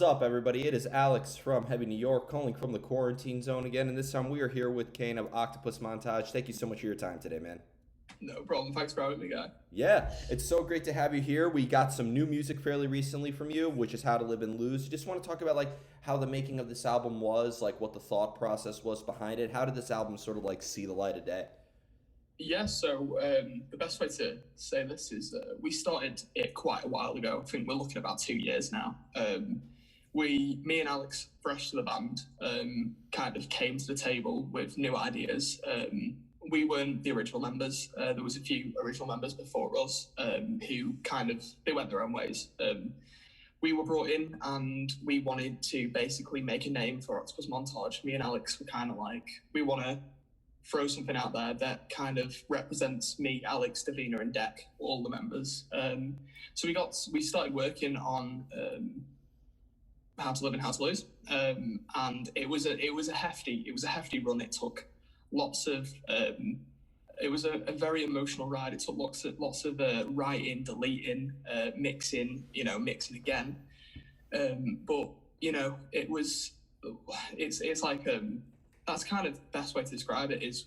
up, everybody? It is Alex from Heavy New York, calling from the quarantine zone again, and this time we are here with Cain of Octopus Montage. Thank you so much for your time today, man. No problem. Thanks for having me, guy. Yeah, it's so great to have you here. We got some new music fairly recently from you, which is How to Live and Lose. You just want to talk about how the making of this album was, like what the thought process was behind it. How did this album sort of see the light of day? Yeah, so the best way to say this is we started it quite a while ago. I think we're looking about 2 years now. Me and Alex, fresh to the band, kind of came to the table with new ideas. We weren't the original members. There was a few original members before us who they went their own ways. We were brought in and we wanted to basically make a name for Octopus Montage. Me and Alex were kind of we want to throw something out there that kind of represents me, Alex, Davina, and Deck, all the members. So we started working on How to Live and How to Lose, and it was a hefty run. It took lots of it was a very emotional ride. It took lots of writing, deleting, mixing again. But it's that's kind of the best way to describe it. Is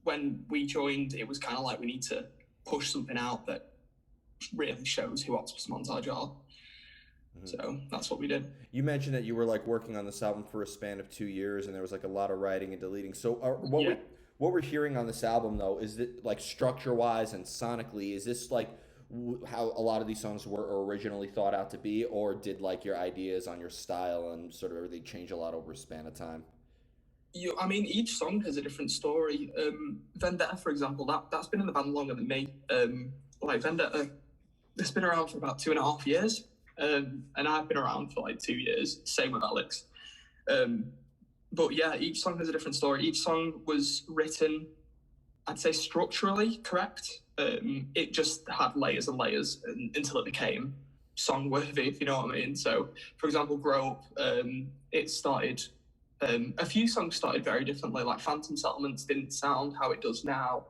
when we joined, it was kind of we need to push something out that really shows who Octopus Montage are. Mm-hmm. So that's what we did. You mentioned that you were working on this album for a span of 2 years, and there was a lot of writing and deleting. So what we're hearing on this album, though, is that structure-wise and sonically, is this how a lot of these songs were originally thought out to be, or did your ideas on your style and sort of everything change a lot over a span of time? Each song has a different story. Vendetta, for example, that's been in the band longer than me. Vendetta, it's been around for about 2.5 years, and I've been around for 2 years. Same with Alex. But yeah, each song has a different story. Each song was written, I'd say, structurally correct. It just had layers and layers until it became song worthy, if you know what I mean. So, for example, Grow Up, it started. A few songs started very differently, Phantom Settlements didn't sound how it does now.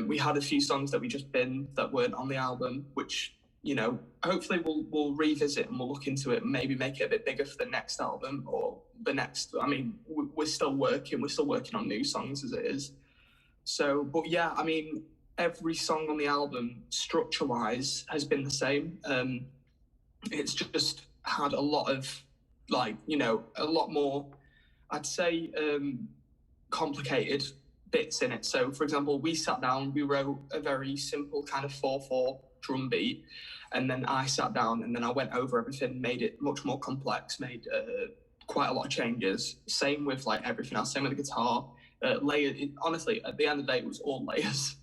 We had a few songs that we just binned that weren't on the album, which, hopefully we'll revisit and we'll look into it and maybe make it a bit bigger for the next album or the next. We're still working on new songs as it is. So, but yeah, every song on the album, structure-wise, has been the same. It's just had a lot of, a lot more, I'd say, complicated bits in it. So, for example, we sat down, we wrote a very simple kind of 4/4 drum beat, and then I sat down and then I went over everything, made it much more complex, made quite a lot of changes. Same with everything else, same with the guitar. Honestly, at the end of the day, it was all layers.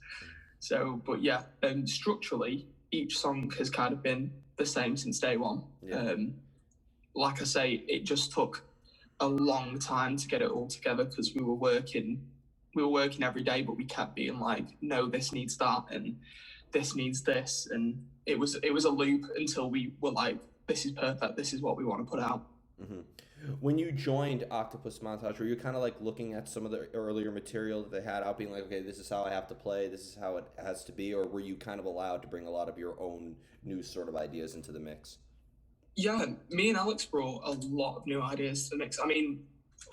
So, but yeah, structurally, each song has kind of been the same since day one. Yeah. Like I say, it just took a long time to get it all together because we were working every day, but we kept being no, this needs that and this needs this, and it was a loop until we were this is perfect, this is what we want to put out. Mm-hmm. When you joined Octopus Montage, were you kind of looking at some of the earlier material that they had out, being okay, this is how I have to play, this is how it has to be, or were you kind of allowed to bring a lot of your own new sort of ideas into the mix? Yeah, me and Alex brought a lot of new ideas to the mix.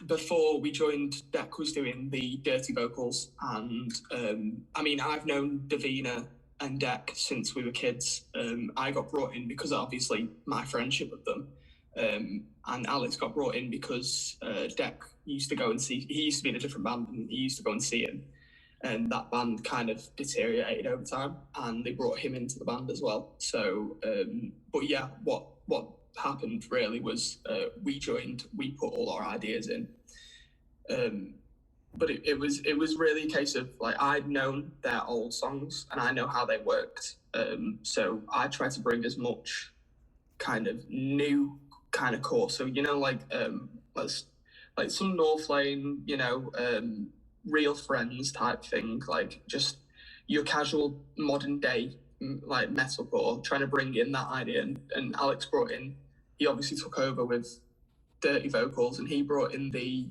Before we joined, Deck was doing the dirty vocals, and I've known Davina and Deck since we were kids. I got brought in because obviously my friendship with them, and Alex got brought in because Deck used to go and see. He used to be in a different band, and he used to go and see him, and that band kind of deteriorated over time, and they brought him into the band as well. So, but yeah, what happened really was we joined, we put all our ideas in, but it was really a case of I'd known their old songs and I know how they worked, so I tried to bring as much kind of new kind of core, so some North Lane, Real Friends type thing, just your casual modern day metalcore, trying to bring in that idea, and Alex brought in, he obviously took over with dirty vocals, and he brought in the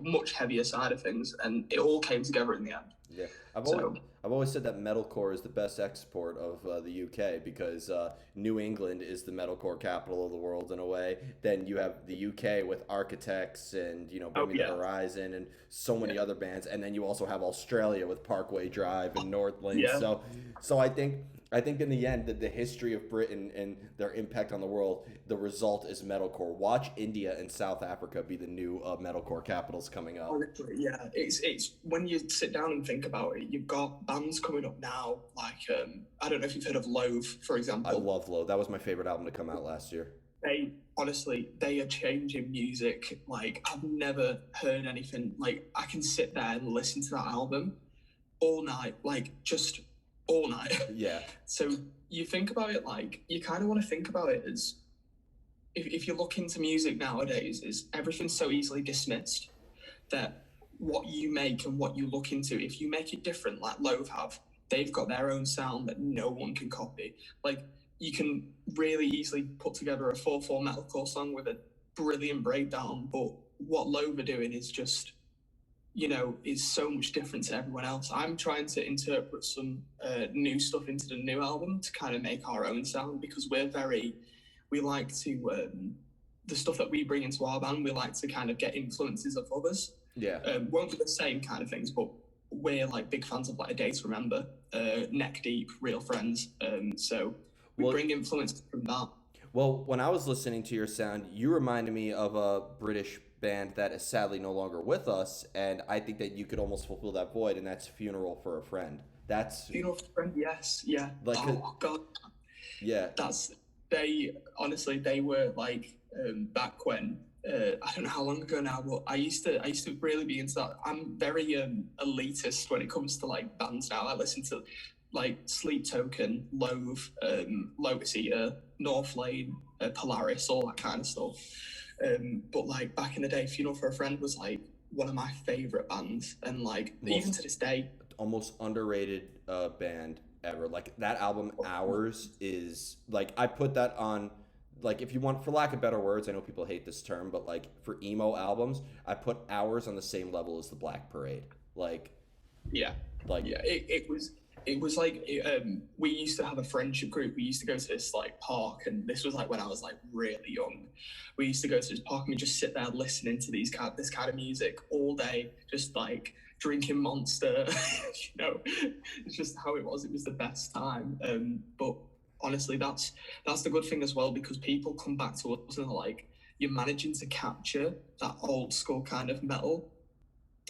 much heavier side of things, and it all came together in the end. Yeah. I've always So I've always said that metalcore is the best export of the UK because New England is the metalcore capital of the world in a way. Then you have the UK with Architects and Bring oh Me the yeah, Horizon and so yeah, many other bands, and then you also have Australia with Parkway Drive and Northland. yeah. So I think in the end that the history of Britain and their impact on the world, the result is metalcore. Watch India and South Africa be the new metalcore capitals coming up. Honestly, yeah, it's when you sit down and think about it, you've got bands coming up now, like I don't know if you've heard of Loathe, for I example. love Low. That was my favorite album to come out last year. They are changing music. Like I've never heard anything like I can sit there and listen to that album all night, like just all night. Yeah. So you think about it like you kind of want to think about it as if you look into music nowadays, is everything's so easily dismissed that what you make and what you look into, if you make it different, like Loathe have, they've got their own sound that no one can copy. Like you can really easily put together a 4/4 metalcore song with a brilliant breakdown, but what Loathe are doing is just, is so much different to everyone else. I'm trying to interpret some new stuff into the new album to kind of make our own sound because we like to the stuff that we bring into our band, we like to kind of get influences of others. Yeah. Won't be the same kind of things, but we're like big fans of like A Day to Remember, Neck Deep, Real Friends. So we bring influence from that. Well, when I was listening to your sound, you reminded me of a British band that is sadly no longer with us, and I think that you could almost fulfill that void, and that's Funeral for a Friend. That's Funeral for a Friend, yes, yeah. like, oh God, yeah, they were like back when I don't know how long ago now, but I used to really be into that. I'm very elitist when it comes to like bands now. I listen to like Sleep Token, Loathe, Lotus Eater, North Lane, Polaris, all that kind of stuff. But like back in the day, Funeral for a Friend was like one of my favorite bands, and like even to this day, almost underrated band ever. Like that album Hours is like I put that on, like, if you want, for lack of better words, I know people hate this term, but like for emo albums, I put Hours on the same level as the Black Parade. Like yeah, like yeah, it was like we used to have a friendship group. We used to go to this like park, and this was like when I was like really young. We used to go to this park and we just sit there listening to this kind of music all day, just like drinking Monster. It's just how it was. It was the best time. But honestly, that's the good thing as well, because people come back to us and they're like, you're managing to capture that old school kind of metal,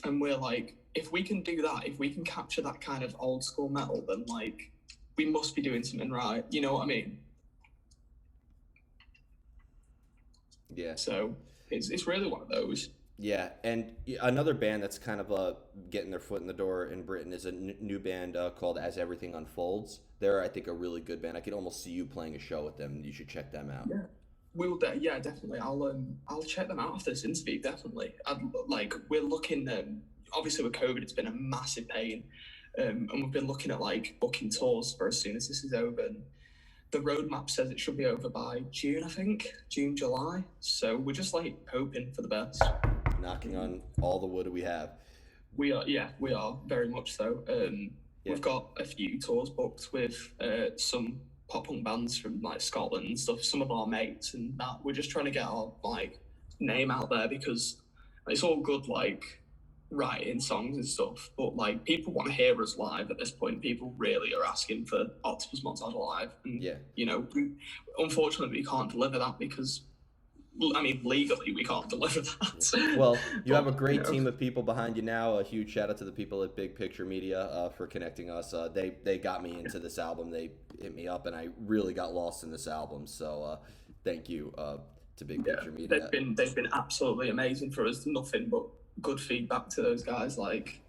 and we're like, if we can do that, if we can capture that kind of old school metal, then like we must be doing something right. You know what I mean? Yeah. So it's really one of those. Yeah, and another band that's kind of getting their foot in the door in Britain is a new band called As Everything Unfolds. They're, I think, a really good band. I could almost see you playing a show with them. You should check them out. Yeah, yeah, definitely. I'll check them out after this interview. Definitely. We're looking. Obviously, with COVID, it's been a massive pain, and we've been looking at like booking tours for as soon as this is over. And the roadmap says it should be over by June, I think, June, July. So we're just like hoping for the best. Knocking on all the wood we have. We are very much so. We've got a few tours booked with some pop punk bands from like Scotland and stuff, some of our mates, and that we're just trying to get our like name out there, because it's all good like writing songs and stuff, but like people want to hear us live at this point. People really are asking for Octopus Montage live, and unfortunately we can't deliver that because legally we can't deliver that. Well, you have a great team of people behind you now. A huge shout out to the people at Big Picture Media for connecting us. They got me into this album. They hit me up, and I really got lost in this album. So thank you to Big Picture Media. They've been absolutely amazing for us. Nothing but good feedback to those guys. Like,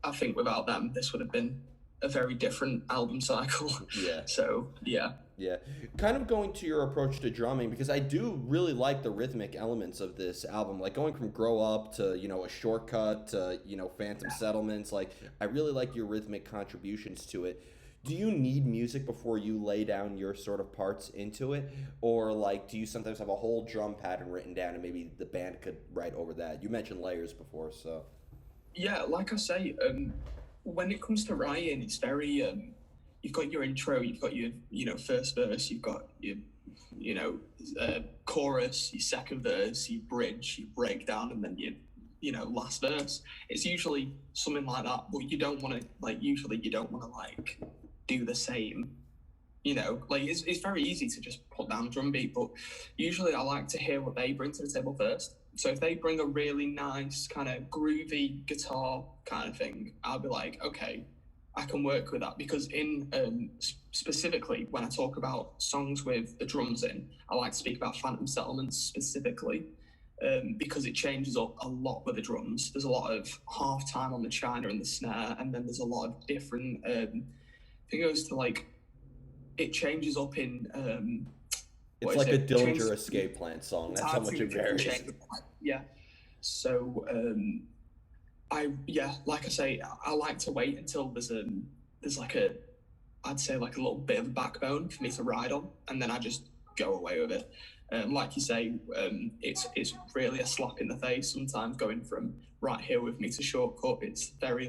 I think without them, this would have been a very different album cycle. Yeah. So yeah. Yeah. Kind of going to your approach to drumming, because I do really like the rhythmic elements of this album, like going from Grow Up to, a Shortcut to, Phantom Settlements. Like, I really like your rhythmic contributions to it. Do you need music before you lay down your sort of parts into it? Or, like, do you sometimes have a whole drum pattern written down and maybe the band could write over that? You mentioned layers before, so. Yeah, like I say, when it comes to writing, it's very you've got your intro, you've got your first verse, you've got your chorus, your second verse, your bridge, your breakdown, and then your last verse. It's usually something like that, but you don't want to usually you don't want to do the same. It's very easy to just put down a drum beat, but usually I like to hear what they bring to the table first. So if they bring a really nice kind of groovy guitar kind of thing, I'll be like, okay, I can work with that. Because specifically when I talk about songs with the drums in, I like to speak about Phantom Settlements specifically, because it changes up a lot with the drums. There's a lot of half time on the china and the snare, and then there's a lot of different. I think it goes to it changes up in. It's like a Dillinger Escape Plan song. That's how much it varies. Yeah. So like I say, I like to wait until there's I'd say a little bit of a backbone for me to ride on, and then I just go away with it. Like you say, it's really a slap in the face sometimes going from Right Here With Me to Shortcut. It's very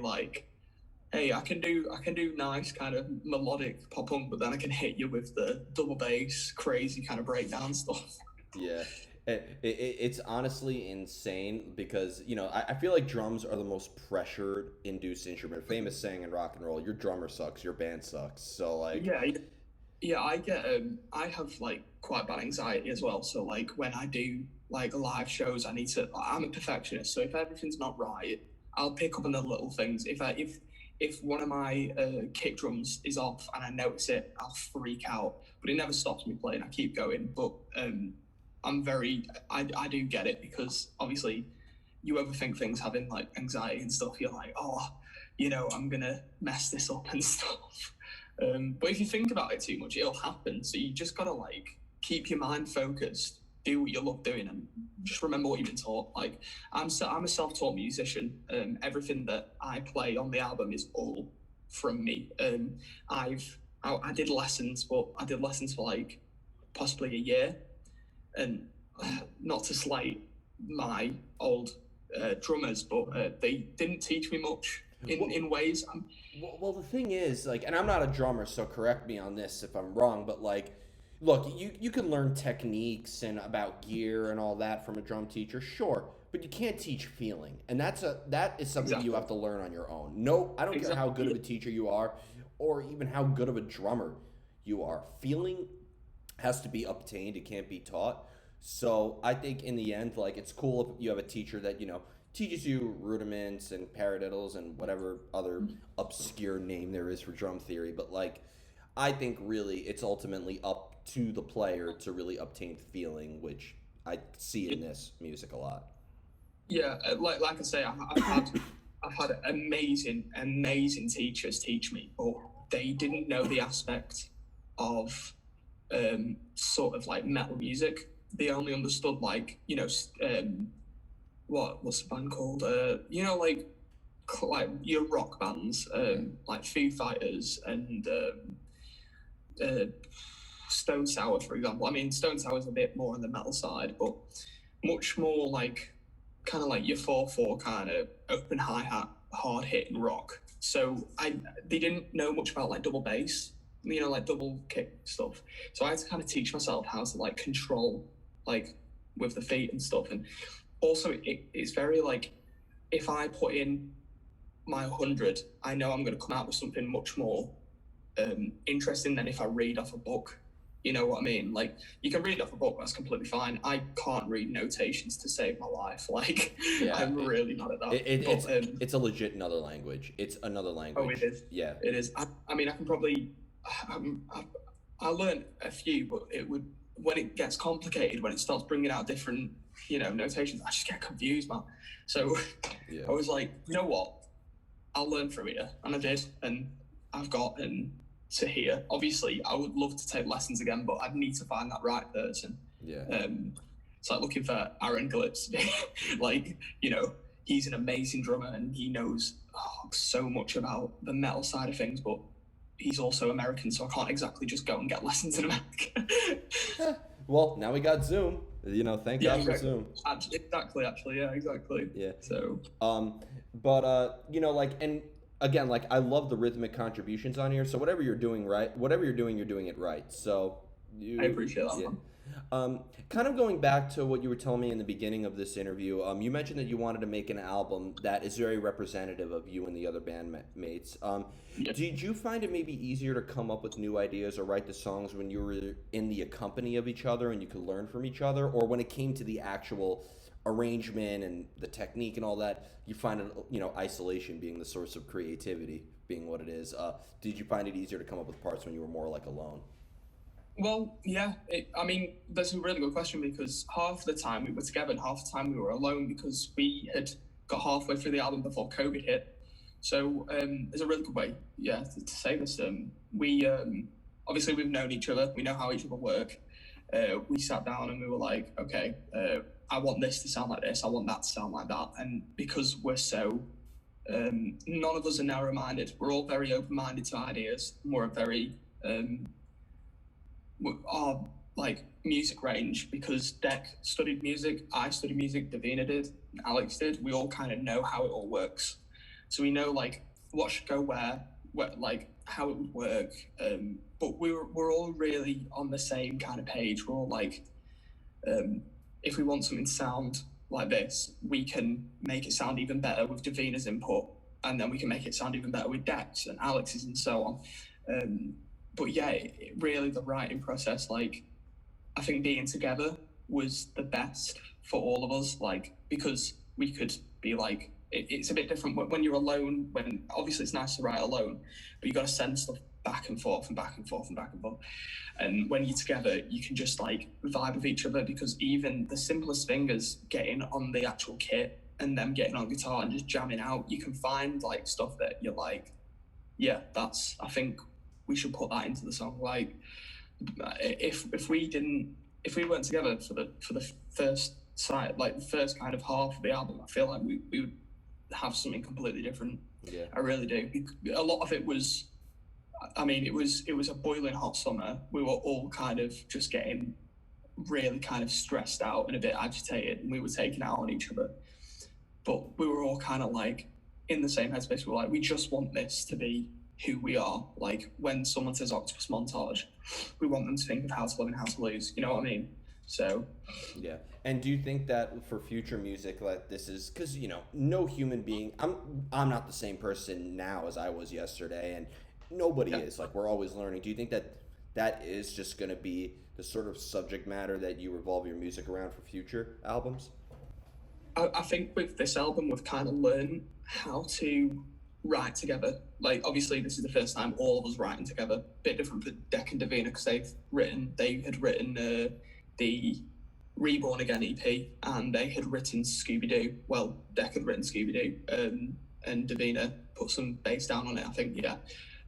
hey, I can do nice kind of melodic pop punk, but then I can hit you with the double bass, crazy kind of breakdown stuff. Yeah. It's honestly insane because, I feel like drums are the most pressure-induced instrument. Famous saying in rock and roll, your drummer sucks, your band sucks. So, Yeah, I have quite bad anxiety as well. So when I do live shows, I'm a perfectionist. So if everything's not right, I'll pick up on the little things. If one of my kick drums is off and I notice it, I'll freak out. But it never stops me playing. I keep going. But I do get it, because obviously you overthink things, having anxiety and stuff. You're I'm gonna mess this up and stuff. But if you think about it too much, it'll happen. So you just gotta keep your mind focused, do what you love doing, and just remember what you've been taught. I'm a self-taught musician. Everything that I play on the album is all from me. I did lessons, but I did lessons for possibly a year, and not to slight my old drummers, but they didn't teach me much in ways. Well, the thing is, and I'm not a drummer, so correct me on this if I'm wrong, but look, you can learn techniques and about gear and all that from a drum teacher, sure, but you can't teach feeling, and that is something Exactly. you have to learn on your own. No, I don't care how good of a teacher you are, or even how good of a drummer you are. Feeling has to be obtained; it can't be taught. So I think in the end, it's cool if you have a teacher that teaches you rudiments and paradiddles and whatever other obscure name there is for drum theory, but I think really it's ultimately up to the player to really obtain feeling, which I see in this music a lot. Yeah, like I say, I've had amazing teachers teach me, but they didn't know the aspect of sort of metal music. They only understood what's the band called? Your rock bands, like Foo Fighters and Stone Sour, for example. I mean, Stone Sour is a bit more on the metal side, but much more kind of your 4/4 kind of open hi-hat, hard hitting rock. So they didn't know much about double bass, double kick stuff. So I had to kind of teach myself how to control with the feet and stuff. And also it's very if I put in my 100, I know I'm going to come out with something much more interesting than if I read off a book. You know what I mean? You can read off a book, that's completely fine. I can't read notations to save my life. I'm really not at that. It's a legit another language. It's another language. Oh, it is. Yeah. It is. I mean, I can probably... I learned a few, but when it gets complicated, when it starts bringing out different, notations, I just get confused, man. So I was like, you know what? I'll learn from here. And I did. And I've gotten to here. Obviously, I would love to take lessons again, but I'd need to find that right person. Yeah. It's looking for Aaron Glitz. He's an amazing drummer and he knows so much about the metal side of things, but he's also American, so I can't exactly just go and get lessons in America. Well, now we got Zoom. Thank God for Zoom. Exactly. Yeah, exactly. Yeah. So. And again, like I love the rhythmic contributions on here. So whatever you're doing, you're doing it right. So I you, appreciate that, yeah. man. Kind of going back to what you were telling me in the beginning of this interview, you mentioned that you wanted to make an album that is very representative of you and the other bandmates. Yeah. Did you find it maybe easier to come up with new ideas or write the songs when you were in the company of each other and you could learn from each other, or when it came to the actual arrangement and the technique and all that, you find it, isolation being the source of creativity, being what it is? Did you find it easier to come up with parts when you were more like alone? Well, yeah. I mean, that's a really good question because half the time we were together and half the time we were alone because we had got halfway through the album before COVID hit. So there's a really good way, yeah, to say this. We obviously we've known each other. We know how each other work. We sat down and we were like, okay, I want this to sound like this. I want that to sound like that. And because we're so none of us are narrow-minded. We're all very open-minded to ideas. We're very our like music range because Deck studied music, I studied music, Davina did, Alex did. We all kind of know how it all works, so we know like what should go where like how it would work. But we're all really on the same kind of page. We're all like, if we want something to sound like this, we can make it sound even better with Davina's input, and then we can make it sound even better with Dex and Alex's and so on. But yeah, really the writing process, like I think being together was the best for all of us, like because we could be like, it's a bit different when you're alone, when obviously it's nice to write alone, but you got to send stuff back and forth and back and forth and back and forth. And when you're together, you can just like vibe with each other because even the simplest thing is getting on the actual kit and them getting on guitar and just jamming out, you can find like stuff that you're like, yeah, that's, I think we should put that into the song. Like if we weren't together for the first side, like the first kind of half of the album, I feel like we would have something completely different. Yeah. I really do. A lot of it was, I mean, it was a boiling hot summer. We were all kind of just getting really kind of stressed out and a bit agitated, and we were taking out on each other. But we were all kind of like in the same headspace. We were like, we just want this to be who we are. Like when someone says Octopus Montage, we want them to think of how to live and how to lose. You know what I mean? So yeah. And do you think that for future music, like this is because no human being, I'm not the same person now as I was yesterday, and nobody is. Like we're always learning. Do you think that that is just going to be the sort of subject matter that you revolve your music around for future albums? I think with this album, we've kind of learned how to write together. Like obviously this is the first time all of us writing together. Bit different for Deck and Davina because they had written the Reborn Again EP and they had written Scooby Doo. Well, Deck had written Scooby Doo and Davina put some bass down on it, I think. Yeah.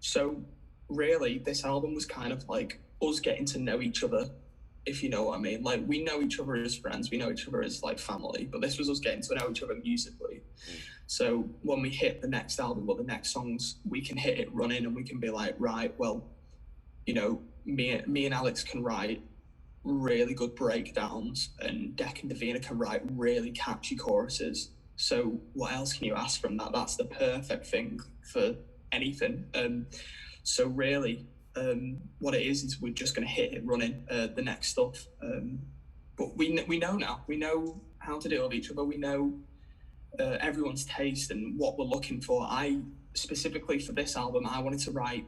So really, this album was kind of like us getting to know each other, if you know what I mean. Like we know each other as friends, we know each other as like family, but this was us getting to know each other musically. So when we hit the next album or the next songs, we can hit it running and we can be like, right, well, me and Alex can write really good breakdowns and Deck and Davina can write really catchy choruses. So what else can you ask from that? That's the perfect thing for anything. So really, what it is we're just going to hit it running, the next stuff. But we know now. We know how to deal with each other. We know everyone's taste and what we're looking for. I specifically for this album, I wanted to write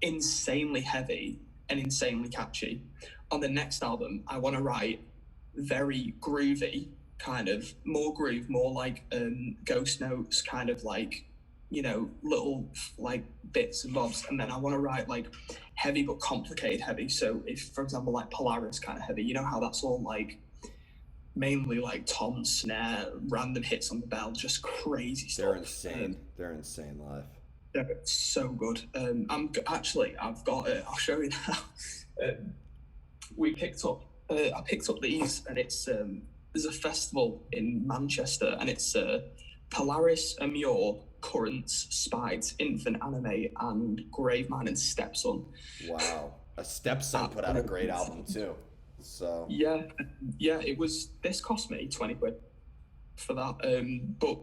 insanely heavy and insanely catchy. On the next album, I want to write very groovy, kind of more groove, more like ghost notes, kind of like little like bits and bobs. And then I want to write like heavy but complicated heavy. So if, for example, like Polaris kind of heavy, you know how that's all like mainly like tom, snare, random hits on the bell, just crazy stuff. They're insane. They're insane live. They're so good. I've got it. I'll show you now. I picked up these, and it's there's a festival in Manchester, and it's Polaris, Amur, Currents, Spides, Infant Anime, and Gravemind and Stepson. Wow, a Stepson put out a great album too. So yeah, it was. This cost me 20 quid. for that. But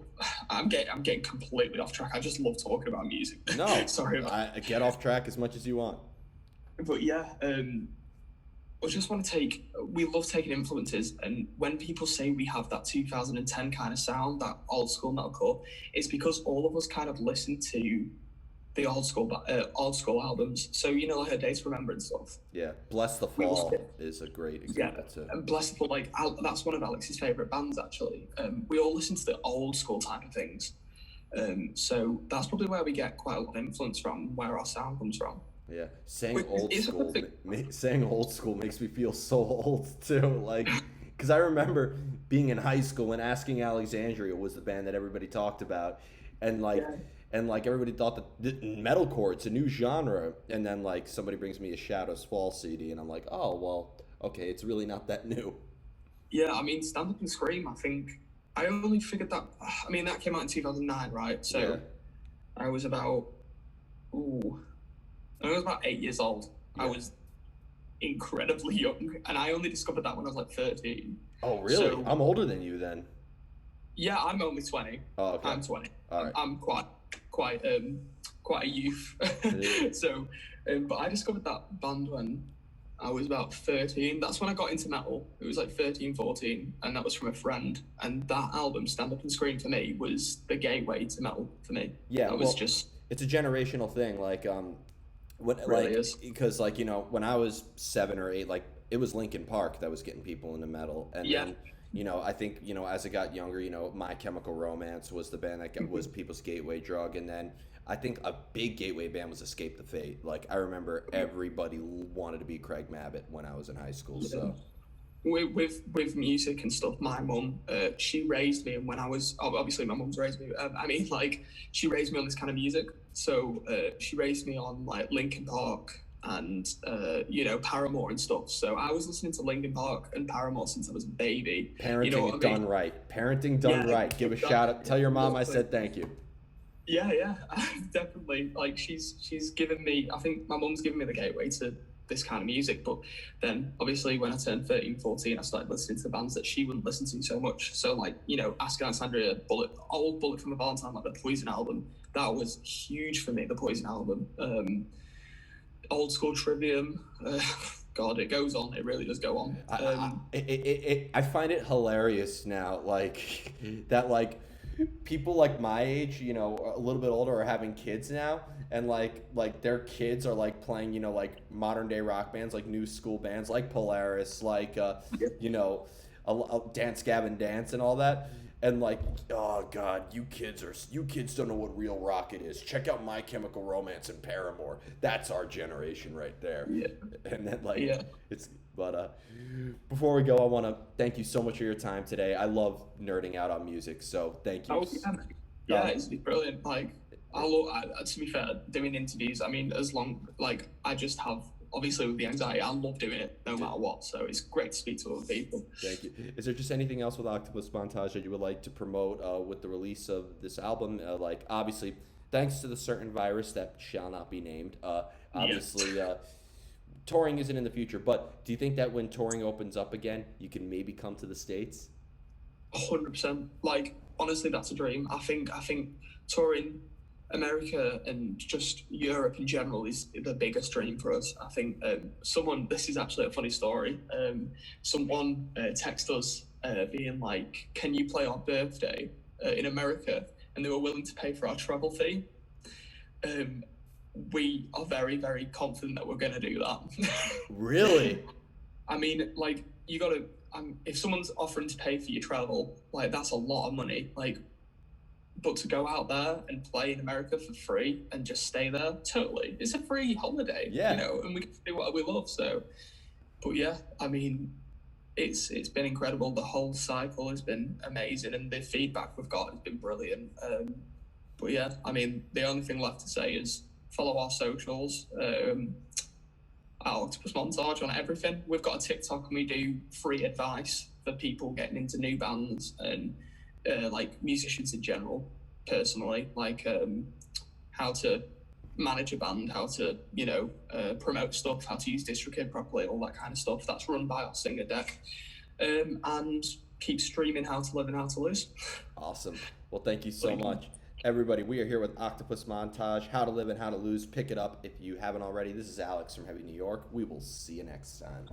I'm getting completely off track. I just love talking about music. No, Sorry I get off track as much as you want. but yeah, I just want to we love taking influences, and when people say we have that 2010 kind of sound, that old school metalcore, it's because all of us kind of listen to the old school albums. So like A Day to Remember and stuff. Yeah, Bless the Fall is a great Yeah, example too. and Bless the Fall, that's one of Alex's favorite bands actually. We all listen to the old school type of things. So that's probably where we get quite a lot of influence from, where our sound comes from. Yeah, saying old school makes me feel so old too. Like, because I remember being in high school and Asking Alexandria was the band that everybody talked about, and everybody thought that metalcore, it's a new genre, and then like somebody brings me a Shadows Fall CD, and I'm like, oh well, okay, it's really not that new. Yeah, I mean, Stand Up and Scream. I think I only figured that. I mean, that came out in 2009, right? So Yeah. I was about ooh. I was about 8 years old. Yeah. I was incredibly young, and I only discovered that when I was like 13. Oh, really? So, I'm older than you then. yeah, I'm only 20. Oh, okay. I'm 20. All right. I'm quite a youth. So, but I discovered that band when I was about 13. That's when I got into metal. It was like 13, 14, and that was from a friend. And that album, Stand Up and Scream, for me was the gateway to metal for me. Yeah, that was just. It's a generational thing. Like, It really is. Because like when I was 7 or 8, like it was Linkin Park that was getting people into metal, and Yeah. then I think as I got younger, My Chemical Romance was the band that was people's gateway drug, and then I think a big gateway band was Escape the Fate. Like I remember everybody wanted to be Craig Mabbitt when I was in high school. So with music and stuff, my mum, she raised me, and when I was obviously my mum's raised me. She raised me on this kind of music. So she raised me on like Linkin Park and Paramore and stuff. So I was listening to Linkin Park and Paramore since I was a baby. Parenting done right. Parenting done right. Give a shout out. Tell your mom I said thank you. Yeah, definitely. Like she's given me. I think my mum's given me the gateway to this kind of music, but then obviously when I turned 13, 14, I started listening to bands that she wouldn't listen to so much. So like, Ask Alexandria, Bullet from a Valentine, like the Poison album, that was huge for me, the Poison album. Old School Trivium, God, it goes on, it really does go on. I find it hilarious now, like, that, like, people like my age, a little bit older, are having kids now, and like their kids are like playing, like modern day rock bands, like new school bands, like Polaris, like Dance Gavin Dance and all that, and like, oh god, you kids don't know what real rock it is. Check out My Chemical Romance and Paramore. That's our generation right there. Yeah. And then it's. But before we go, I want to thank you so much for your time today. I love nerding out on music, so thank you. It's brilliant. Like, to be fair, doing interviews, I mean, I just have, obviously with the anxiety, I love doing it no matter what, so it's great to speak to other people. Thank you. Is there just anything else with Octopus Montage that you would like to promote with the release of this album? Obviously, thanks to the certain virus that shall not be named, obviously, touring isn't in the future, but do you think that when touring opens up again, you can maybe come to the States? 100%. Like, honestly, that's a dream. I think touring America and just Europe in general is the biggest dream for us. I think this is actually a funny story. Someone texted us being like, can you play our birthday in America? And they were willing to pay for our travel fee. We are very, very confident that we're going to do that. Really? I mean, like, you got to, if someone's offering to pay for your travel, like, that's a lot of money. Like, but to go out there and play in America for free and just stay there, totally. It's a free holiday, yeah. And we can do what we love. So, but yeah, I mean, it's been incredible. The whole cycle has been amazing, and the feedback we've got has been brilliant. But yeah, I mean, the only thing left to say is follow our socials. Our Octopus Montage on everything. We've got a TikTok and we do free advice for people getting into new bands and like musicians in general, personally, like how to manage a band, how to promote stuff, how to use DistroKid properly, all that kind of stuff. That's run by our singer Deck. And keep streaming How to Live and How to Lose. Awesome. Well, thank you so much. Everybody, we are here with Octopus Montage, How to Live and How to Lose. Pick it up if you haven't already. This is Alex from Heavy New York. We will see you next time.